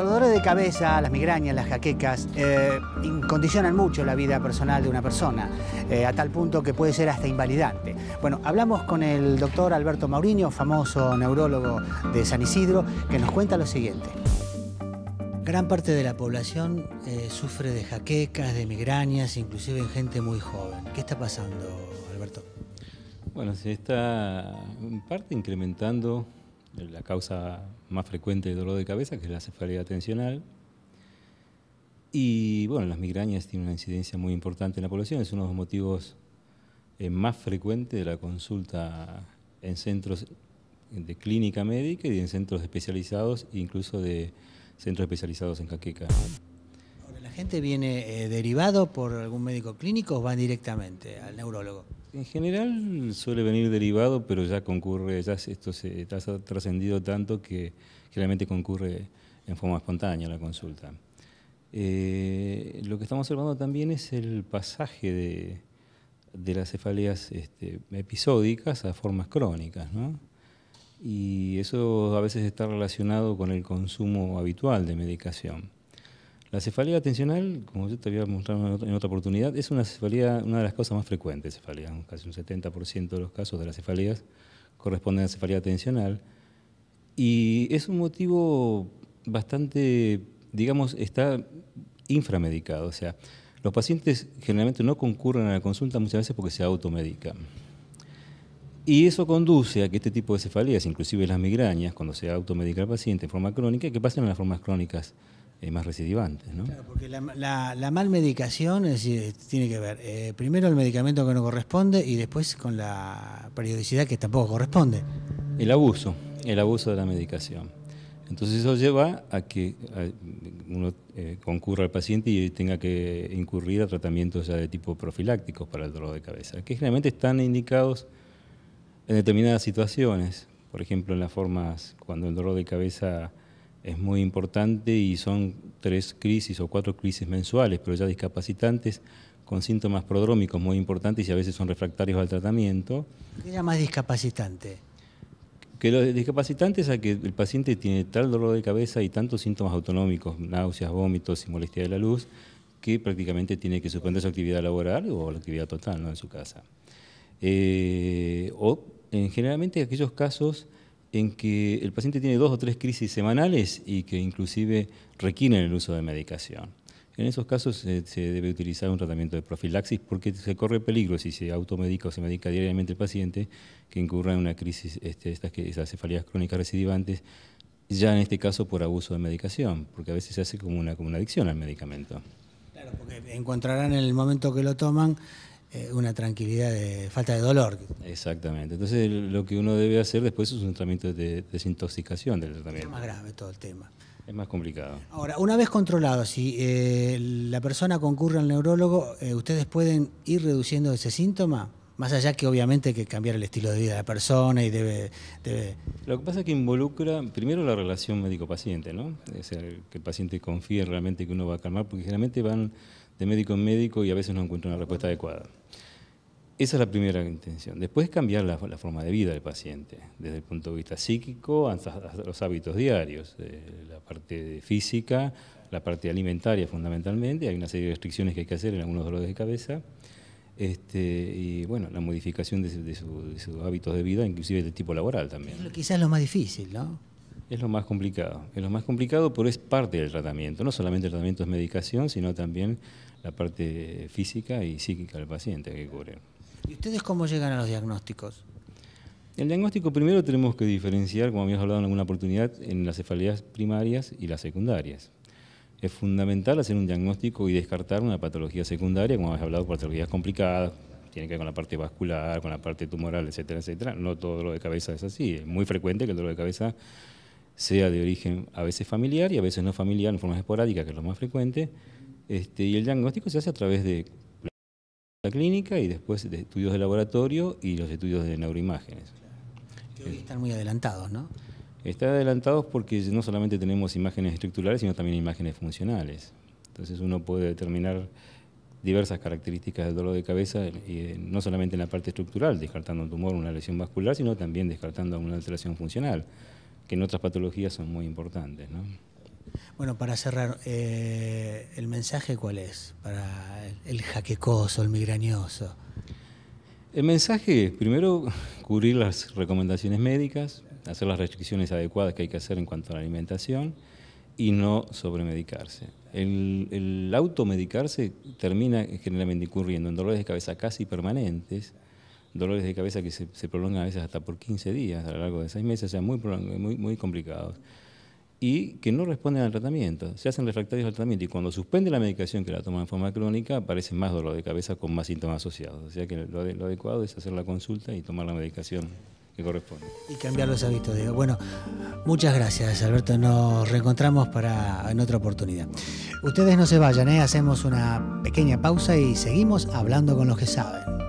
Los dolores de cabeza, las migrañas, las jaquecas, condicionan mucho la vida personal de una persona, a tal punto que puede ser hasta invalidante. Bueno, hablamos con el doctor Alberto Mauriño, famoso neurólogo de San Isidro, que nos cuenta lo siguiente. Gran parte de la población sufre de jaquecas, de migrañas, inclusive en gente muy joven. ¿Qué está pasando, Alberto? Bueno, se está en parte incrementando la causa más frecuente de dolor de cabeza, que es la cefalea atencional. Y bueno, las migrañas tienen una incidencia muy importante en la población, es uno de los motivos más frecuentes de la consulta en centros de clínica médica y en centros especializados, incluso de centros especializados en jaqueca. Ahora, ¿la gente viene derivado por algún médico clínico o van directamente al neurólogo? En general suele venir derivado, pero ya concurre, esto se ha trascendido tanto que generalmente concurre en forma espontánea la consulta. Lo que estamos observando también es el pasaje de las cefaleas episódicas a formas crónicas, ¿no? Y eso a veces está relacionado con el consumo habitual de medicación. La cefalea atencional, como yo te había mostrado en otra oportunidad, es una cefalea, una de las causas más frecuentes de cefalea. Casi un 70% de los casos de las cefaleas corresponden a cefalea atencional. Y es un motivo bastante, digamos, está inframedicado. O sea, los pacientes generalmente no concurren a la consulta muchas veces porque se automedican. Y eso conduce a que este tipo de cefaleas, inclusive las migrañas, cuando se automedica el paciente en forma crónica, que pasen a las formas crónicas más recidivantes, ¿no? Claro, porque la malmedicación es decir, tiene que ver primero el medicamento que no corresponde y después con la periodicidad que tampoco corresponde. El abuso de la medicación. Entonces eso lleva a que uno concurra al paciente y tenga que incurrir a tratamientos ya de tipo profilácticos para el dolor de cabeza, que generalmente están indicados en determinadas situaciones. Por ejemplo, en las formas cuando el dolor de cabeza es muy importante y son 3 crisis o 4 crisis mensuales, pero ya discapacitantes con síntomas prodrómicos muy importantes y a veces son refractarios al tratamiento. ¿Qué es más discapacitante? Que los discapacitantes a que el paciente tiene tal dolor de cabeza y tantos síntomas autonómicos, náuseas, vómitos y molestia de la luz, que prácticamente tiene que suspender su actividad laboral o la actividad total, ¿no?, en su casa. Generalmente aquellos casos en que el paciente tiene 2 o 3 crisis semanales y que inclusive requieren el uso de medicación. En esos casos se debe utilizar un tratamiento de profilaxis porque se corre peligro si se automedica o se medica diariamente el paciente que incurra en una crisis, esas cefaleas crónicas recidivantes, ya en este caso por abuso de medicación, porque a veces se hace como una adicción al medicamento. Claro, porque encontrarán en el momento que lo toman una tranquilidad de falta de dolor. Exactamente. Entonces lo que uno debe hacer después es un tratamiento de desintoxicación del tratamiento. Es más grave todo el tema. Es más complicado. Ahora, una vez controlado, si la persona concurre al neurólogo, ¿ustedes pueden ir reduciendo ese síntoma? Más allá que obviamente hay que cambiar el estilo de vida de la persona y debe... Lo que pasa es que involucra primero la relación médico-paciente, ¿no? O sea, que el paciente confíe realmente que uno va a calmar, porque generalmente van de médico en médico y a veces no encuentran una respuesta adecuada. Esa es la primera intención. Después cambiar la forma de vida del paciente, desde el punto de vista psíquico hasta los hábitos diarios, la parte física, la parte alimentaria fundamentalmente. Hay una serie de restricciones que hay que hacer en algunos dolores de cabeza. Y bueno, la modificación de sus hábitos de vida, inclusive de tipo laboral también. Quizás lo más difícil, ¿no? Es lo más complicado. Es lo más complicado, pero es parte del tratamiento. No solamente el tratamiento es medicación, sino también la parte física y psíquica del paciente que hay que cubrir. ¿Y ustedes cómo llegan a los diagnósticos? El diagnóstico primero tenemos que diferenciar, como habíamos hablado en alguna oportunidad, en las cefaleas primarias y las secundarias. Es fundamental hacer un diagnóstico y descartar una patología secundaria, como habíamos hablado, patologías complicadas, tiene que ver con la parte vascular, con la parte tumoral, etcétera, etcétera. No todo dolor de cabeza es así. Es muy frecuente que el dolor de cabeza sea de origen a veces familiar y a veces no familiar, en forma esporádica, que es lo más frecuente. Y el diagnóstico se hace a través de la clínica y después de estudios de laboratorio y los estudios de neuroimágenes. Que hoy están muy adelantados, ¿no? Están adelantados porque no solamente tenemos imágenes estructurales, sino también imágenes funcionales. Entonces uno puede determinar diversas características del dolor de cabeza, no solamente en la parte estructural, descartando un tumor o una lesión vascular, sino también descartando una alteración funcional, que en otras patologías son muy importantes, ¿no? Bueno, para cerrar, ¿el mensaje cuál es para el jaquecoso, el migrañoso? El mensaje es, primero, cubrir las recomendaciones médicas, hacer las restricciones adecuadas que hay que hacer en cuanto a la alimentación y no sobremedicarse. El automedicarse termina generalmente incurriendo en dolores de cabeza casi permanentes, dolores de cabeza que se prolongan a veces hasta por 15 días a lo largo de 6 meses, o sea, muy complicados, y que no responden al tratamiento, se hacen refractarios al tratamiento y cuando suspende la medicación que la toman en forma crónica aparece más dolor de cabeza con más síntomas asociados. O sea que lo adecuado es hacer la consulta y tomar la medicación que corresponde. Y cambiar los hábitos, digo. Bueno, muchas gracias, Alberto. Nos reencontramos en otra oportunidad. Ustedes no se vayan, hacemos una pequeña pausa y seguimos hablando con los que saben.